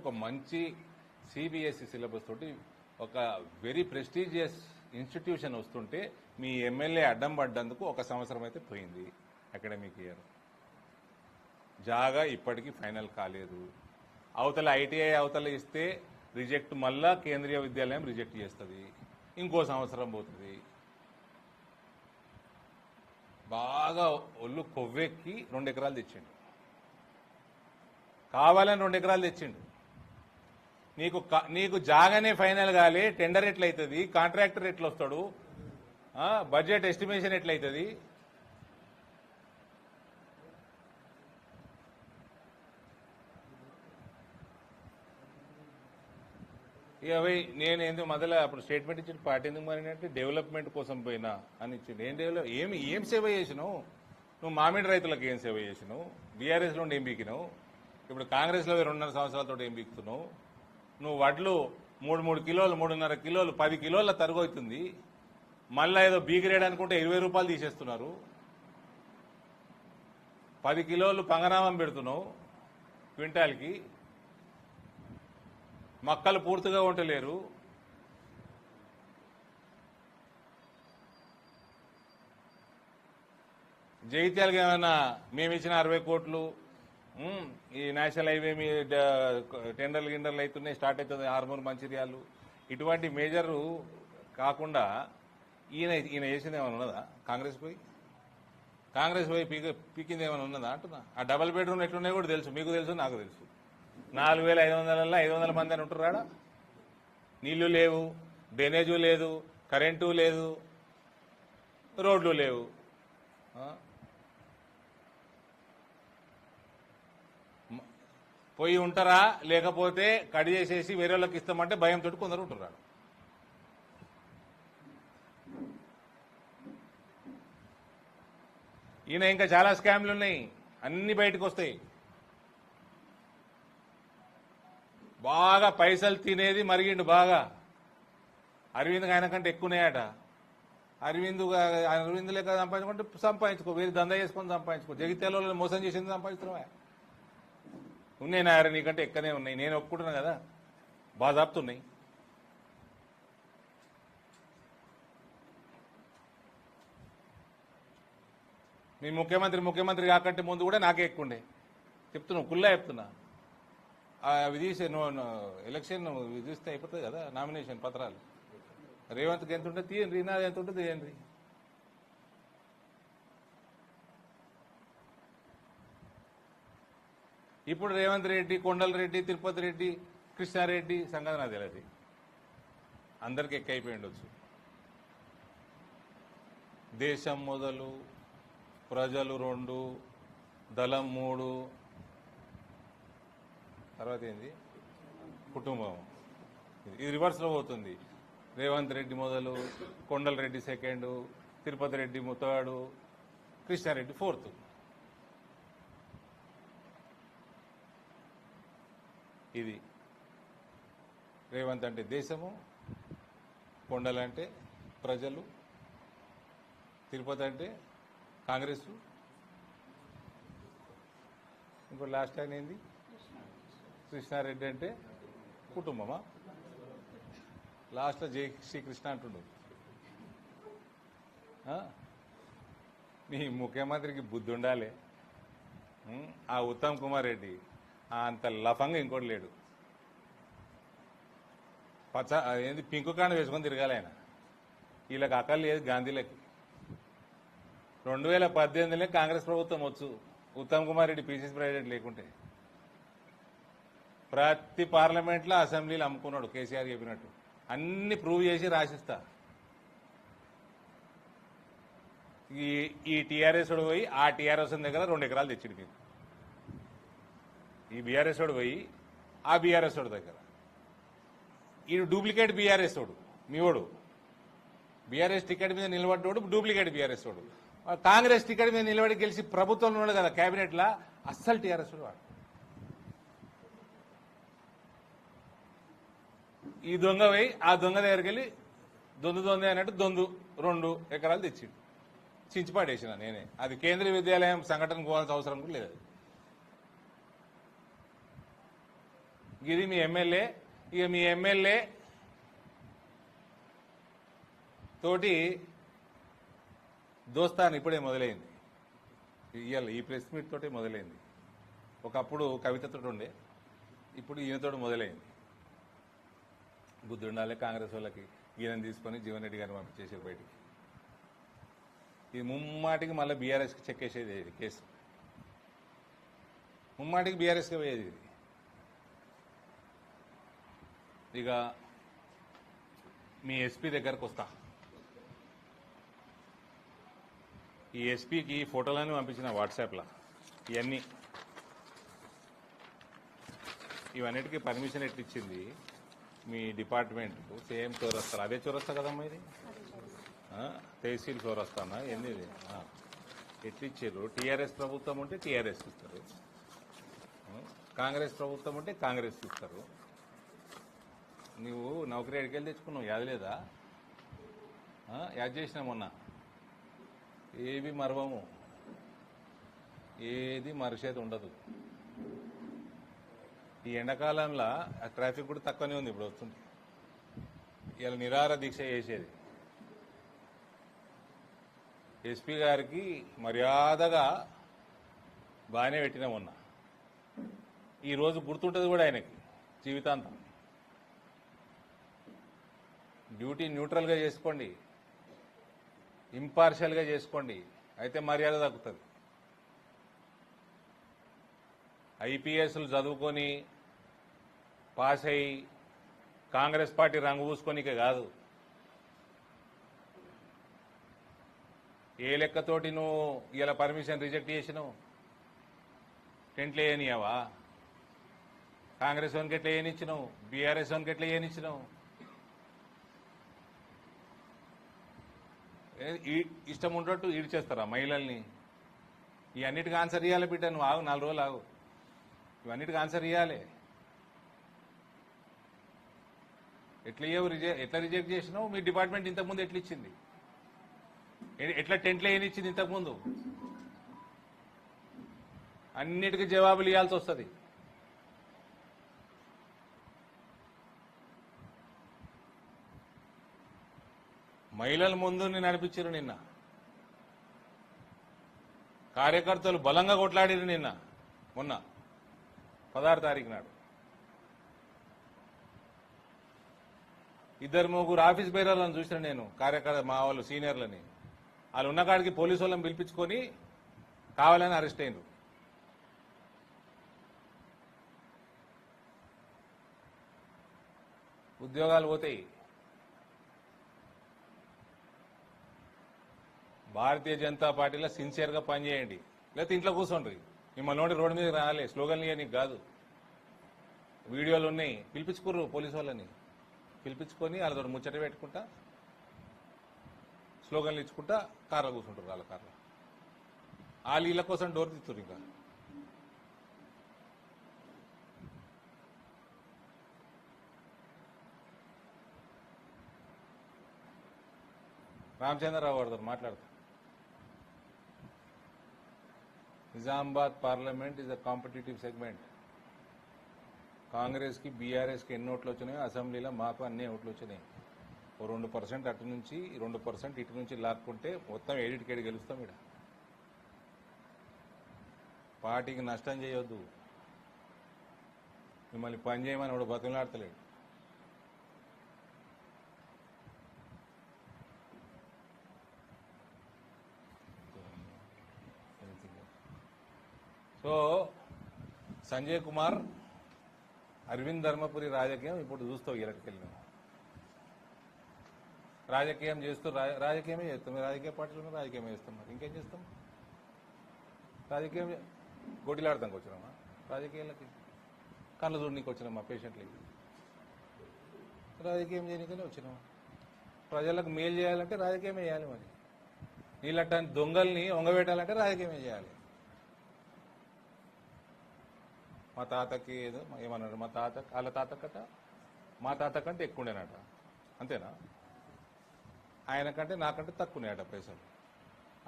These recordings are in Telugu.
ఒక మంచి సిబిఎస్ఈ సిలబస్ తోటి ఒక వెరీ ప్రెస్టీజియస్ ఇన్స్టిట్యూషన్ వస్తుంటే మీ ఎమ్మెల్యే అడ్డం పడ్డందుకు 1 సంవత్సరం అయితే పోయింది అకాడమిక్ ఇయర్. జాగా ఇప్పటికీ ఫైనల్ కాలేదు. అవతల ఐటీఐ అవతల ఇస్తే రిజెక్ట్, మళ్ళా కేంద్రీయ విద్యాలయం రిజెక్ట్ చేస్తుంది, ఇంకో సంవత్సరం పోతుంది. బాగా ఒళ్ళు కొవ్వెక్కి 2 ఎకరాలు తెచ్చిండు, కావాలని 2 ఎకరాలు తెచ్చిండు. నీకు జాగానే ఫైనల్ కాలే, టెండర్ ఎట్లయితుంది, కాంట్రాక్టర్ ఎట్లా వస్తాడు, బడ్జెట్ ఎస్టిమేషన్ ఎట్లయితుంది? ఇక నేను ఎందుకు మొదలు అప్పుడు స్టేట్మెంట్ ఇచ్చిన పార్టీ ఎందుకు మారినట్టు డెవలప్మెంట్ కోసం పోయినా అని ఇచ్చింది. ఏం సేవ చేసినావు నువ్వు? మామిడి రైతులకు ఏం సేవ చేసినావు? బీఆర్ఎస్లో ఏం బీకినావు? ఇప్పుడు కాంగ్రెస్లో 2.5 సంవత్సరాలతో ఏం బీకుతున్నావు? నువ్వు వడ్లు 3 కిలోలు 3.5 కిలోలు 10 కిలోల తరుగు అవుతుంది, మళ్ళా ఏదో బీగిరేడ్ అనుకుంటే 20 రూపాయలు తీసేస్తున్నారు. 10 కిలోలు పంగనామం పెడుతున్నావు క్వింటాల్కి, మక్కలు పూర్తిగా ఉండలేరు. జగిత్యాలకి ఏమైనా మేమిచ్చిన 60 కోట్లు, ఈ నేషనల్ హైవే మీ టెండర్లు గిండర్లు అవుతున్నాయి, స్టార్ట్ అవుతుంది, ఆర్మూర్ మంచిర్యాలు, ఇటువంటి మేజర్ కాకుండా ఈయన చేసింది ఏమైనా ఉన్నదా? కాంగ్రెస్ పోయి పీకింది ఏమైనా ఉన్నదా అంటున్నా. ఆ డబల్ బెడ్రూమ్ ఎట్లున్నాయో కూడా తెలుసు, మీకు తెలుసు, నాకు తెలుసు. 4,500 500 మంది అని ఉంటున్నాడా? నీళ్లు లేవు, డ్రైనేజు లేదు, కరెంటు లేదు, రోడ్లు లేవు. పోయి ఉంటారా? లేకపోతే కడి చేసేసి వేరే వాళ్ళకి ఇస్తామంటే భయంతో కొందరు ఉంటున్నాడు. ఈయన ఇంకా చాలా స్కామ్లు ఉన్నాయి, అన్ని బయటకు వస్తాయి. బాగా పైసలు తినేది మరిగిండు బాగా. అరవింద్ ఆయన కంటే ఎక్కువనేయట. అరవింద్ లేక సంపాదించుకో, వేరే దందా చేసుకొని సంపాదించుకో. జగిత్యాలలో మోసం చేసింది సంపాదిస్తున్నావా? ఉన్నాయి నాయర, నీకంటే ఎక్కనే ఉన్నాయి, నేను ఒప్పుకుంటున్నా కదా, బాజాప్తున్నాయి. మీ ముఖ్యమంత్రి కాకంటే ముందు కూడా నాకే ఎక్కువ ఉండే. చెప్తున్నావు, కుల్లా చెప్తున్నా. అవి తీసే ఎలక్షన్ తీస్తే అయిపోతుంది కదా, నామినేషన్ పత్రాలు. రేవంత్కి ఎంత ఉంటుంది తీయండి, నాది ఎంత ఉంటుంది తీయండి. ఇప్పుడు రేవంత్ రెడ్డి, కొండలరెడ్డి, తిరుపతి రెడ్డి, కృష్ణారెడ్డి సంగతి నాకు తెలియదు, అందరికి ఎక్కైపోయి ఉండొచ్చు. దేశం మొదలు, ప్రజలు 2, దళం 3, తర్వాత ఏంది కుటుంబం. ఇది రివర్స్లో పోతుంది. రేవంత్ రెడ్డి మొదలు, Kondal Reddy 2nd, Tirupati Reddy 3rd, Krishna Reddy 4th. ఇది రేవంత్ అంటే దేశము, కొండలంటే ప్రజలు, తిరుపతి అంటే కాంగ్రెస్, ఇంకో లాస్ట్ ఆయన ఏంది కృష్ణారెడ్డి అంటే కుటుంబమా? లాస్ట్లో జై శ్రీకృష్ణ అంటుండు. మీ ముఖ్యమంత్రికి బుద్ధి ఉండాలి. ఆ ఉత్తమ్ కుమార్ రెడ్డి అంత లఫంగా ఇంకోటి లేడు. ఏంది పింకు కాండ వేసుకొని తిరగాలి ఆయన. వీళ్ళకి అక్కలు లేదు గాంధీలకి. 2018లో కాంగ్రెస్ ప్రభుత్వం వచ్చు, ఉత్తమ్ కుమార్ రెడ్డి పీసీసీ ప్రెసిడెంట్ లేకుంటే. ప్రతి పార్లమెంట్లో అసెంబ్లీలో అమ్ముకున్నాడు కేసీఆర్ చెప్పినట్టు. అన్ని ప్రూవ్ చేసి రాసిస్తా. ఈ టీఆర్ఎస్ వాడు పోయి ఆ టీఆర్ఎస్ దగ్గర 2 ఎకరాలు తెచ్చిండు మీకు. ఈ బీఆర్ఎస్ వాడు పోయి ఆ బీఆర్ఎస్ వాడు దగ్గర. ఈ డూప్లికేట్ బీఆర్ఎస్ వాడు, మీ వాడు బీఆర్ఎస్ టికెట్ మీద నిలబడ్డోడు డూప్లికేట్ బీఆర్ఎస్ వాడు. కాంగ్రెస్ టికెట్ మీద నిలబడి గెలిచి ప్రభుత్వంలో ఉన్నాడు కదా కేబినెట్లా, అస్సలు టీఆర్ఎస్ వాడు. ఈ దొంగ పోయి ఆ దొంగ దగ్గరికి వెళ్ళి దొంగ అన్నట్టు 2 ఎకరాలు తెచ్చిండు, చించిపాడేసిన నేనే. అది కేంద్రీయ విద్యాలయం సంఘటన పోవాల్సిన అవసరం కూడా లేదు. ఇది మీ ఎమ్మెల్యే. ఇక మీ ఎమ్మెల్యే తోటి దోస్తాను ఇప్పుడే మొదలైంది. ఇవాళ ఈ ప్రెస్ మీట్ తోటే మొదలైంది. ఒకప్పుడు కవితతో ఉండే, ఇప్పుడు ఈయనతో మొదలైంది. బుద్ధి ఉండాలి కాంగ్రెస్ వాళ్ళకి. ఈయన తీసుకొని జీవన్ రెడ్డి గారిని పంపించేసారు బయటికి. ఇది ముమ్మాటికి మళ్ళీ బీఆర్ఎస్కి చెక్కేసేది ఇది కేసు. ముమ్మాటికి బీఆర్ఎస్కి పోయేది ఇది. ఇక మీ ఎస్పీ దగ్గరకు వస్తా. ఈ ఎస్పీకి ఫోటోలన్నీ పంపించిన వాట్సాప్లో. ఇవన్నిటికీ పర్మిషన్ ఎట్లిచ్చింది మీ డిపార్ట్మెంట్? సేమ్ చౌరస్తా, అదే చౌరస్తా కదమ్మా ఇది, తహసీల్ చౌరస్తానా ఏంది ఇది? ఎట్లిచ్చారు? టీఆర్ఎస్ ప్రభుత్వం ఉంటే టీఆర్ఎస్ ఇస్తారు, కాంగ్రెస్ ప్రభుత్వం ఉంటే కాంగ్రెస్ ఇస్తారు. నువ్వు నౌకరీ ఎడికెళ్ళి తెచ్చుకున్నావు, యాద లేదా? యాద్ చేసినా మొన్న. ఏవి మరవము, ఏది మరిచేది ఉండదు. ఈ ఎండాకాలంలో ఆ ట్రాఫిక్ కూడా తక్కువనే ఉంది. ఇప్పుడు వస్తుంది. ఇలా నిరాహార దీక్ష చేసేది. ఎస్పీ గారికి మర్యాదగా బాగానే పెట్టినా మొన్న. ఈరోజు గుర్తుంటుంది కూడా ఆయనకి జీవితాంతం. డ్యూటీ న్యూట్రల్గా చేసుకోండి, ఇంపార్షియల్గా చేసుకోండి, అయితే మర్యాద తగ్గుతుంది. ఐపీఎస్లు చదువుకొని పాస్ అయ్యి కాంగ్రెస్ పార్టీ రంగు పూసుకొనికే కాదు. ఏ లెక్కతోటి నువ్వు ఇలా పర్మిషన్ రిజెక్ట్ చేసినావు? టెంట్లు వేయనియావా? కాంగ్రెస్ వానికి ఎట్లా వేయనిచ్చినావు? బీఆర్ఎస్ వానికి ఎట్లా వేయనిచ్చినావు? ఇష్టం ఉన్నట్టు ఈడ్చేస్తారా మహిళల్ని? ఇవన్నిటికీ ఆన్సర్ ఇవ్వాలి బిడ్డ. నువ్వు ఆగు, 4 రోజులు ఆగు. ఇవన్నిటికీ ఆన్సర్ ఇవ్వాలి. ఎట్లా రిజెక్ట్ చేసినావు? మీ డిపార్ట్మెంట్ ఇంతకుముందు ఎట్లా ఇచ్చింది? ఎట్లా టెంట్లు ఏనిచ్చింది ఇంతకుముందు? అన్నిటికీ జవాబులు ఇవ్వాల్సి వస్తుంది. మహిళల ముందు నడిపించారు నిన్న. కార్యకర్తలు బలంగా కొట్లాడారు నిన్న, మొన్న 16 తారీఖు నాడు. 2-3 ఆఫీస్ బేరర్లను చూసిన నేను, కార్యకర్త మా వాళ్ళు సీనియర్లని. వాళ్ళు ఉన్న కాడికి పోలీసు వాళ్ళని పిలిపించుకొని కావాలని అరెస్ట్ అయినరు. ఉద్యోగాలు పోతాయి. భారతీయ జనతా పార్టీలో సిన్సియర్గా పనిచేయండి, లేకపోతే ఇంట్లో కూర్చోండి. మిమ్మల్ని నోటి రోడ్డు మీద రాలే, స్లోగన్లు నీకు కాదు. వీడియోలు ఉన్నాయి, పిలిపించుకోరు పోలీసు వాళ్ళని. పిలిపించుకొని వాళ్ళతో ముచ్చట పెట్టుకుంటా స్లోగన్లు ఇచ్చుకుంటా కార్లో కూర్చుంటారు. వాళ్ళ కార్లో వాళ్ళు వీళ్ళ కోసం డోర్ తీస్తారు. ఇంకా రామచంద్రరావు గారితో మాట్లాడతారు. Nizamabad parliament is a competitive segment. Congress కి బీఆర్ఎస్ కి ఎన్ని ఓట్లు వచ్చినాయో అసెంబ్లీలో మాకు అన్ని ఓట్లు వచ్చినాయి. 2% అటు నుంచి 2% ఇటు నుంచి లాక్కుంటే మొత్తం 7 గెలుస్తాం. ఇక్కడ పార్టీకి నష్టం చేయొద్దు. మిమ్మల్ని పని చేయమని వాడు బతులాడతలేడు. సో సంజయ్ కుమార్, అరవింద్ ధర్మపురి రాజకీయం ఇప్పుడు చూస్తావు. ఇరకెళ్ళిన రాజకీయం చేస్తూ రాజకీయమే చేస్తాం. రాజకీయ పార్టీలు రాజకీయమే చేస్తాం. మరి ఇంకేం చేస్తాం? రాజకీయం గోటిలాడతానికి వచ్చినామా? రాజకీయాలకి కళ్ళు చూడనీకి వచ్చినామా? పేషెంట్లకి రాజకీయం చేయడానికనే వచ్చినామా? ప్రజలకు మేలు చేయాలంటే రాజకీయమే చేయాలి. మరి నీళ్ళట్టాన్ని దొంగల్ని ఒంగబెట్టాలంటే రాజకీయమే చేయాలి. మా తాతకి ఏదో ఏమన్నాడు, మా తాత వాళ్ళ తాతకట మా తాత కంటే ఎక్కువ ఉండేనట. అంతేనా? ఆయన కంటే నాకంటే తక్కువ ఉన్నాయట పైసలు.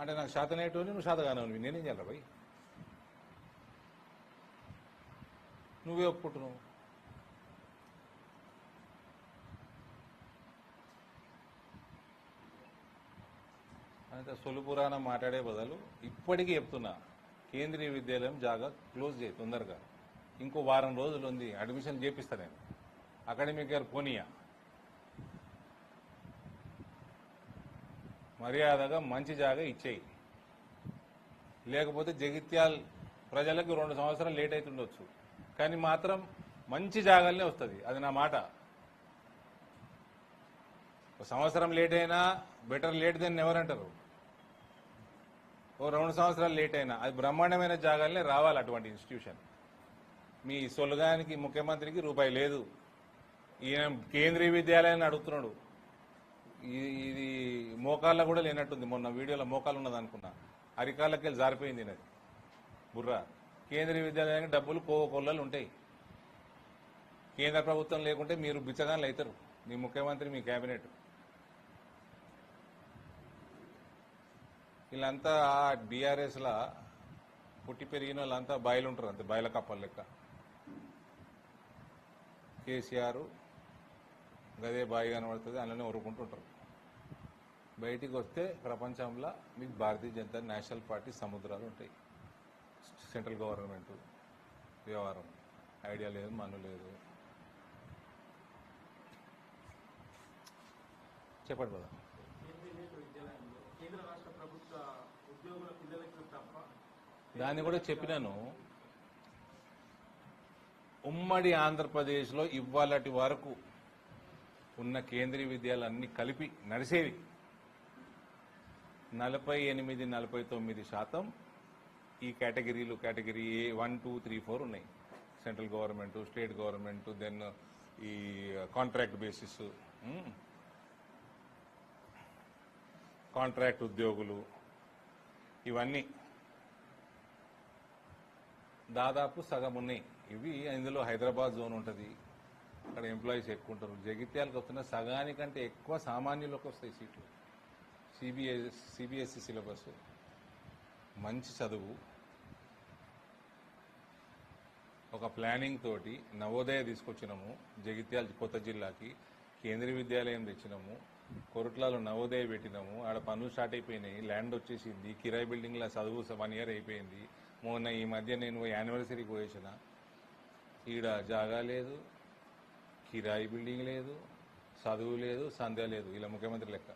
అంటే నాకు శాతనేటోని, నువ్వు శాతగానే నేనేం చేయాలి భయ్? నువ్వే ఒప్పుకుంటున్నావు. అంటే సొలుపురాణం మాట్లాడే బదులు ఇప్పటికీ చెప్తున్నా, కేంద్రీయ విద్యాలయం జాగా క్లోజ్ చేయి తొందరగా. ఇంకో వారం రోజులు ఉంది, అడ్మిషన్ చేపిస్తా నేను. అకాడమిక్ ఇయర్ పోనీయా, మర్యాదగా మంచి జాగా ఇచ్చేయి. లేకపోతే జగిత్యాల ప్రజలకు 2 సంవత్సరాలు లేట్ అవుతుండొచ్చు, కానీ మాత్రం మంచి జాగాలనే వస్తుంది. అది నా మాట. ఒక సంవత్సరం లేట్ అయినా బెటర్ లేట్ దెన్ ఎవరు అంటారు. ఓ 2 సంవత్సరాలు లేట్ అయినా అది బ్రహ్మాండమైన జాగాలనే రావాలి అటువంటి ఇన్స్టిట్యూషన్. మీ సొలుగానికి ముఖ్యమంత్రికి రూపాయి లేదు. ఈయన కేంద్రీయ విద్యాలయాన్ని అడుగుతున్నాడు. ఇది మోకాళ్ళ కూడా లేనట్టుంది. మొన్న వీడియోలో మోకాలు ఉన్నది అనుకున్నా, అరికాళ్ళకి వెళ్ళి జారిపోయింది అది బుర్రా. కేంద్రీయ విద్యాలయానికి డబ్బులు కోకొల్లలు ఉంటాయి. కేంద్ర ప్రభుత్వం లేకుంటే మీరు బిచ్చగాళ్ళు అవుతారు, మీ ముఖ్యమంత్రి, మీ కేబినెట్. వీళ్ళంతా బీఆర్ఎస్లా పుట్టి పెరిగిన వాళ్ళంతా బాయిలు ఉంటారు, అంతే బాయిల కప్పల లెక్క. కేసీఆర్ గదే బాయి కనబడుతుంది, అందులోనే ఊరుకుంటుంటారు. బయటికి వస్తే ప్రపంచంలో మీకు భారతీయ జనతా నేషనల్ పార్టీ సముద్రాలు ఉంటాయి. సెంట్రల్ గవర్నమెంట్ వ్యవహారం ఐడియా లేదు, మను లేదు. చెప్పండి కదా. దాన్ని కూడా చెప్పినాను. ఉమ్మడి ఆంధ్రప్రదేశ్లో ఇవాళటి వరకు ఉన్న కేంద్రీయ విద్యాలయాలన్నీ కలిపి నడిచేవి 48-49% ఈ కేటగిరీలు. కేటగిరీ ఏ 1, 2, 3, 4 ఉన్నాయి. Central government, state government, then ఈ కాంట్రాక్ట్ బేసిస్, కాంట్రాక్ట్ ఉద్యోగులు, ఇవన్నీ దాదాపు సగం ఉన్నాయి. ఇవి ఇందులో హైదరాబాద్ జోన్ ఉంటుంది, అక్కడ ఎంప్లాయీస్ ఎక్కువ ఉంటారు. జగిత్యాలకు వస్తున్న సగానికంటే ఎక్కువ సామాన్యులకు వస్తాయి సీట్లు. సిబిఎస్ఈ సిలబస్, మంచి చదువు, ఒక ప్లానింగ్ తోటి నవోదయ తీసుకొచ్చినాము జగిత్యాల కొత్త జిల్లాకి. కేంద్రీయ విద్యాలయం తెచ్చినాము, కొరుట్లలో నవోదయ పెట్టినాము. ఆడ పనులు స్టార్ట్ అయిపోయినాయి, ల్యాండ్ వచ్చేసింది, కిరాయి బిల్డింగ్లో చదువు 1 year అయిపోయింది. మొన్న ఈ మధ్య నేను యానివర్సరీకి పోయేసిన, ఈడ జాగా లేదు, కిరాయి బిల్డింగ్ లేదు, చదువు లేదు, సంధ్య లేదు. ఇలా ముఖ్యమంత్రి లెక్క.